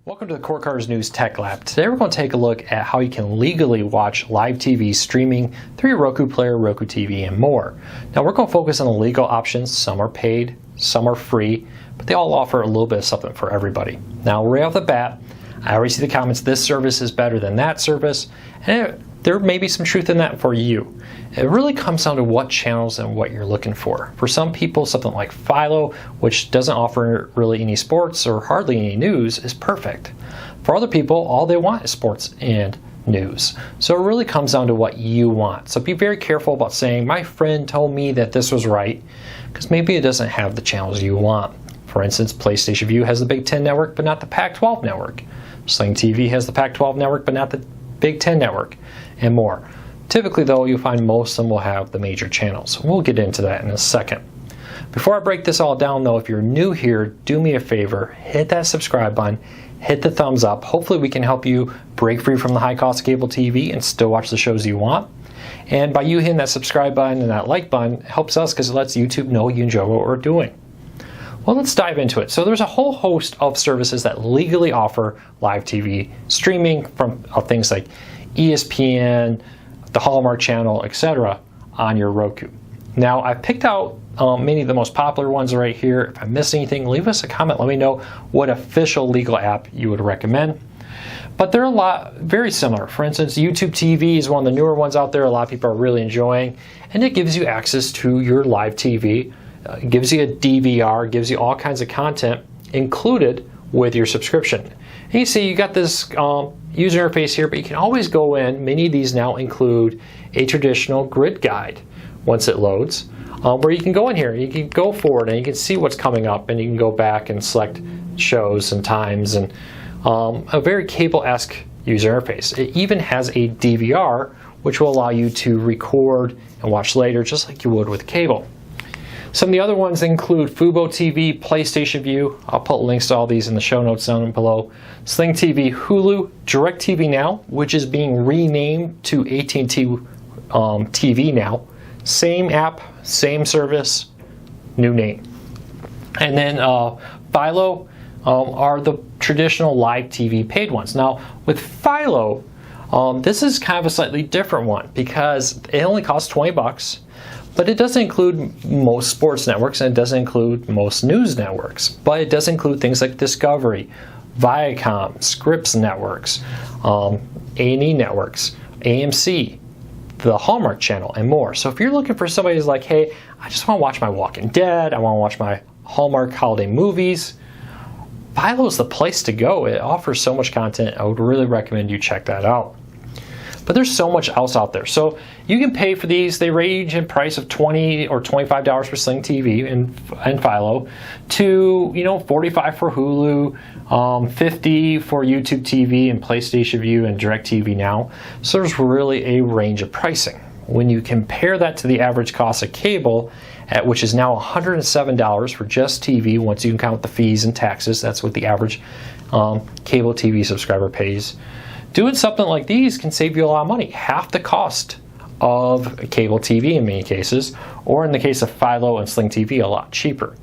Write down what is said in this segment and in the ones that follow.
Welcome to the Court Carter's News Tech Lab. Today we're going to take a look at how you can legally watch live TV streaming through your Roku player, Roku TV, and more. Now we're going to focus on the legal options. Some are paid, some are free, but they all offer a little bit of something for everybody. Now right off the bat, I already see the comments, this service is better than that service, and there may be some truth in that for you. It really comes down to what channels and what you're looking for. For some people, something like Philo, which doesn't offer really any sports or hardly any news, is perfect. For other people, all they want is sports and news. So it really comes down to what you want. So be very careful about saying, my friend told me that this was right, because maybe it doesn't have the channels you want. For instance, PlayStation Vue has the Big Ten network, but not the Pac-12 network. Sling TV has the Pac-12 network, but not the Big Ten network, and more. Typically though, you'll find most of them will have the major channels. We'll get into that in a second. Before I break this all down though, if you're new here, do me a favor, hit that subscribe button, hit the thumbs up. Hopefully we can help you break free from the high cost of cable TV and still watch the shows you want. And by you hitting that subscribe button and that like button, it helps us because it lets YouTube know you enjoy what we're doing. Well, let's dive into it. So there's a whole host of services that legally offer live TV streaming from things like ESPN, the Hallmark Channel, etc. on your Roku. Now, I picked out many of the most popular ones right here. If I missed anything, leave us a comment. Let me know what official legal app you would recommend. But they're a lot very similar. For instance, YouTube TV is one of the newer ones out there. A lot of people are really enjoying, and it gives you access to your live TV. It gives you a DVR, gives you all kinds of content included with your subscription. And you see you got this user interface here, but you can always go in. Many of these now include a traditional grid guide once it loads, where you can go in here, you can go forward and you can see what's coming up, and you can go back and select shows and times, and a very cable-esque user interface. It even has a DVR, which will allow you to record and watch later just like you would with cable. Some of the other ones include Fubo TV, PlayStation Vue. I'll put links to all these in the show notes down below. Sling TV, Hulu, DirecTV Now, which is being renamed to AT&T TV Now. Same app, same service, new name. And then Philo are the traditional live TV paid ones. Now with Philo, this is kind of a slightly different one because it only costs 20 bucks. But it doesn't include most sports networks, and it doesn't include most news networks. But it does include things like Discovery, Viacom, Scripps networks, A&E networks, AMC, the Hallmark Channel, and more. So if you're looking for somebody who's like, hey, I just want to watch my Walking Dead, I want to watch my Hallmark holiday movies, Philo is the place to go. It offers so much content. I would really recommend you check that out. But there's so much else out there. So you can pay for these. They range in price of $20 or $25 for Sling TV and Philo to $45 for Hulu, $50 for YouTube TV and PlayStation Vue and DirecTV Now. So there's really a range of pricing. When you compare that to the average cost of cable, which is now $107 for just TV, once you can count the fees and taxes, that's what the average cable TV subscriber pays. Doing something like these can save you a lot of money, half the cost of cable TV in many cases, or in the case of Philo and Sling TV, a lot cheaper.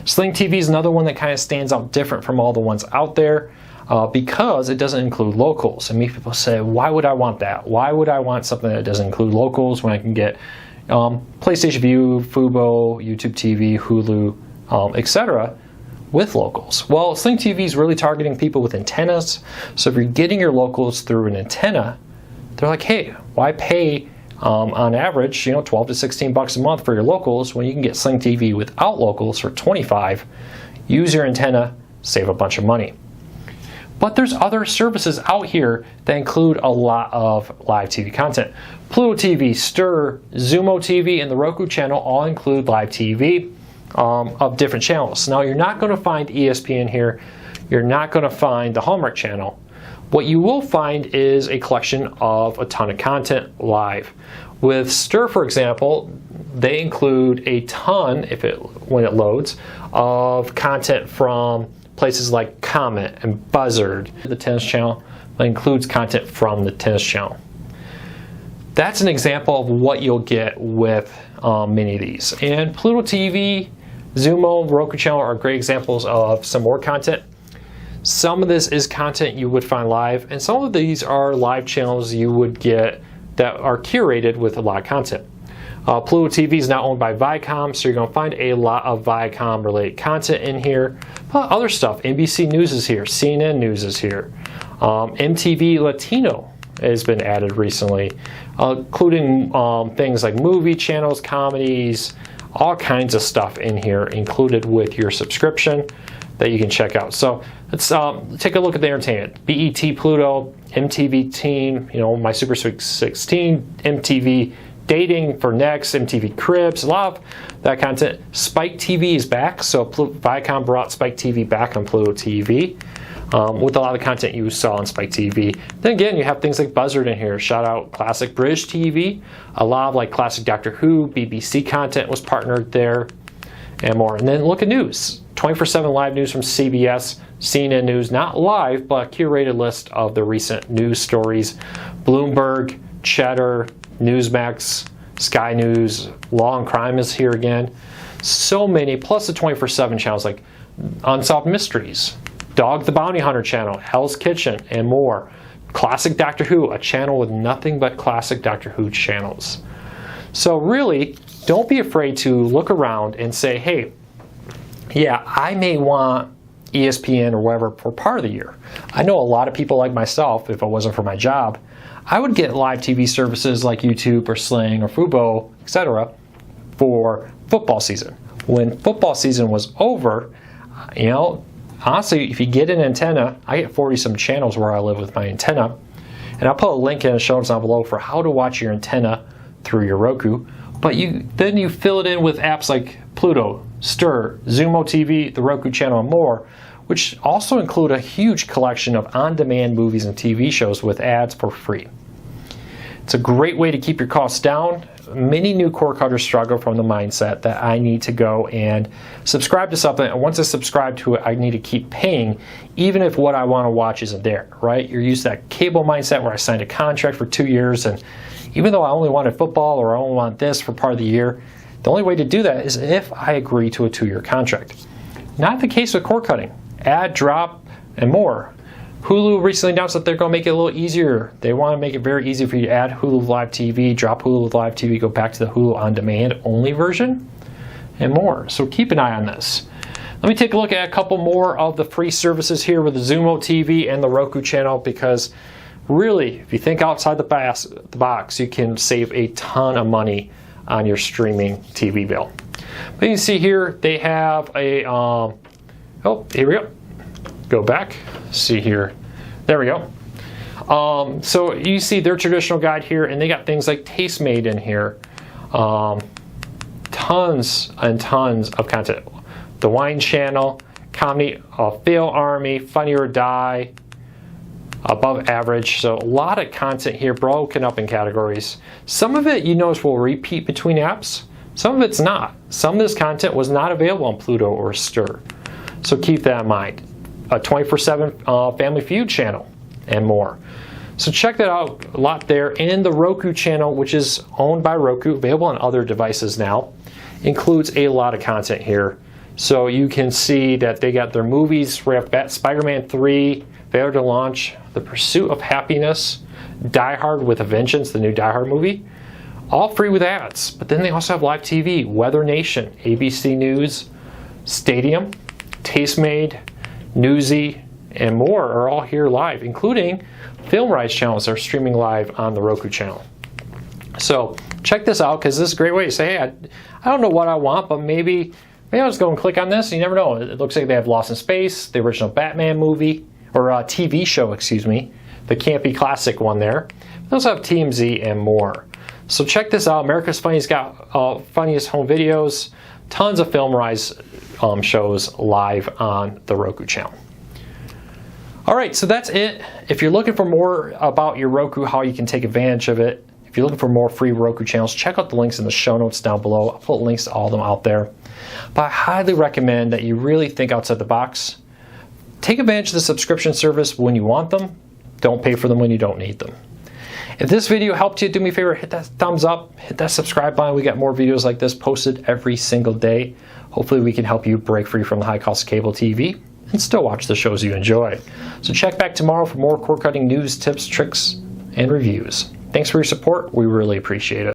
Sling TV is another one that kind of stands out different from all the ones out there because it doesn't include locals. And many people say, why would I want that? Why would I want something that doesn't include locals when I can get PlayStation Vue, Fubo, YouTube TV, Hulu, etc. with locals? Well, Sling TV is really targeting people with antennas. So if you're getting your locals through an antenna, they're like, hey, why pay on average, 12 to 16 bucks a month for your locals when you can get Sling TV without locals for 25? Use your antenna, save a bunch of money. But there's other services out here that include a lot of live TV content. Pluto TV, Stir, Xumo TV, and the Roku channel all include live TV. Of different channels. Now you're not going to find ESPN here, you're not going to find the Hallmark Channel. What you will find is a collection of a ton of content live. With Stir, for example, they include a ton, when it loads, of content from places like Comet and Buzzard. The Tennis Channel includes content from the Tennis Channel. That's an example of what you'll get with many of these. And Pluto TV, Xumo, Roku channel are great examples of some more content. Some of this is content you would find live, and some of these are live channels you would get that are curated with a lot of content. Pluto TV is now owned by Viacom, so you're going to find a lot of Viacom related content in here. But other stuff, NBC News is here, CNN News is here, MTV Latino has been added recently, including things like movie channels, comedies, all kinds of stuff in here included with your subscription that you can check out. So let's take a look at the entertainment. BET Pluto, MTV Teen, My Super Sweet 16, MTV Dating for Next, MTV Cribs, a lot of that content. Spike TV is back, so Viacom brought Spike TV back on Pluto TV with a lot of the content you saw on Spike TV. Then again, you have things like Buzzard in here. Shout out Classic British TV, a lot of like classic Doctor Who, BBC content was partnered there, and more. And then look at news, 24/7 live news from CBS, CNN News, not live, but a curated list of the recent news stories. Bloomberg, Cheddar, Newsmax, Sky News, Law and Crime is here again. So many, plus the 24/7 channels like Unsolved Mysteries, Dog the Bounty Hunter channel, Hell's Kitchen, and more. Classic Doctor Who, a channel with nothing but classic Doctor Who channels. So really, don't be afraid to look around and say, hey, yeah, I may want ESPN or whatever for part of the year. I know a lot of people like myself, if it wasn't for my job, I would get live TV services like YouTube or Sling or Fubo, etc. for football season. When football season was over, honestly, if you get an antenna, I get 40-some channels where I live with my antenna, and I'll put a link in the show notes down below for how to watch your antenna through your Roku. But then you fill it in with apps like Pluto, Stir, Zumo TV, the Roku channel, and more, which also include a huge collection of on-demand movies and TV shows with ads for free. It's a great way to keep your costs down. Many new cord cutters struggle from the mindset that I need to go and subscribe to something, and once I subscribe to it, I need to keep paying, even if what I want to watch isn't there, right? You're used to that cable mindset where I signed a contract for 2 years, and even though I only wanted football or I only want this for part of the year, the only way to do that is if I agree to a 2-year contract. Not the case with cord cutting. Add, drop, and more. Hulu recently announced that they're going to make it a little easier. They want to make it very easy for you to add Hulu Live TV, drop Hulu Live TV, go back to the Hulu On Demand only version, and more. So keep an eye on this. Let me take a look at a couple more of the free services here with the Zumo TV and the Roku channel, because really, if you think outside the box, you can save a ton of money on your streaming TV bill. But you can see here, they have a, oh, here we go. Go back, see here, there we go. So you see their traditional guide here, and they got things like Tastemade in here. Tons and tons of content. The Wine Channel, Comedy, Fail Army, Funny or Die, Above Average. So a lot of content here broken up in categories. Some of it you notice will repeat between apps. Some of it's not. Some of this content was not available on Pluto or Stir. So keep that in mind. A 24/7 Family Feud channel and more. So check that out, a lot there. And the Roku channel, which is owned by Roku, available on other devices now, includes a lot of content here. So you can see that they got their movies. We have Spider-Man 3, Failure to Launch, The Pursuit of Happiness, Die Hard with a Vengeance, the new Die Hard movie, all free with ads. But then they also have live TV, Weather Nation, ABC News, Stadium, Tastemade, Newsy, and more are all here live, including film rights channels that are streaming live on the Roku channel. So check this out, because this is a great way to say, hey, I don't know what I want, but maybe I'll just go and click on this. You never know. It looks like they have Lost in Space, the original Batman movie, or TV show, excuse me, the campy classic one there. They also have TMZ and more. So check this out. America's Funniest Home Videos, tons of film rights shows live on the Roku channel. All right, so that's it. If you're looking for more about your Roku, how you can take advantage of it, if you're looking for more free Roku channels, check out the links in the show notes down below. I'll put links to all of them out there. But I highly recommend that you really think outside the box. Take advantage of the subscription service when you want them. Don't pay for them when you don't need them. If this video helped you, do me a favor, hit that thumbs up, hit that subscribe button. We got more videos like this posted every single day. Hopefully we can help you break free from the high cost of cable TV. and still watch the shows you enjoy. So check back tomorrow for more cord-cutting news, tips, tricks, and reviews. Thanks for your support. We really appreciate it.